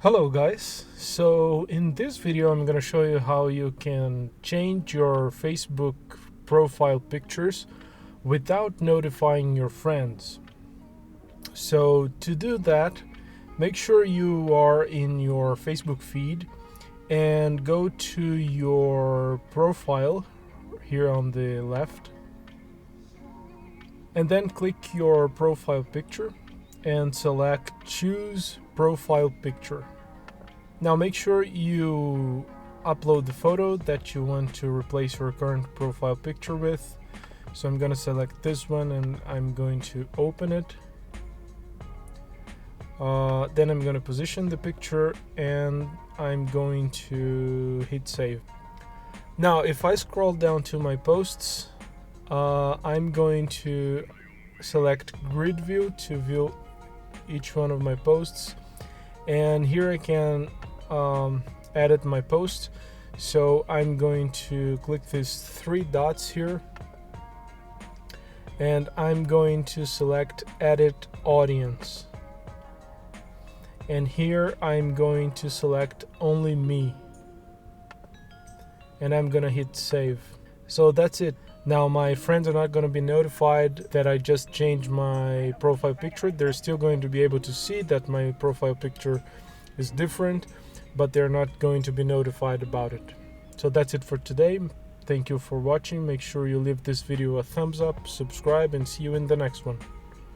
Hello guys, so in this video I'm going to show you how you can change your Facebook profile pictures without notifying your friends. So to do that, make sure you are in your Facebook feed and go to your profile here on the left and then click your profile picture and select choose profile picture. Now make sure you upload the photo that you want to replace your current profile picture with. So I'm going to select this one and I'm going to open it. Then I'm going to position the picture and I'm going to hit save. Now if I scroll down to my posts, I'm going to select grid view to view each one of my posts, and here I can edit my post. So I'm going to click these three dots here and I'm going to select edit audience, and here I'm going to select only me and I'm gonna hit save. So that's it. Now my friends are not going to be notified that I just changed my profile picture. They're still going to be able to see that my profile picture is different, but they're not going to be notified about it. So that's it for today. Thank you for watching. Make sure you leave this video a thumbs up, subscribe, and see you in the next one.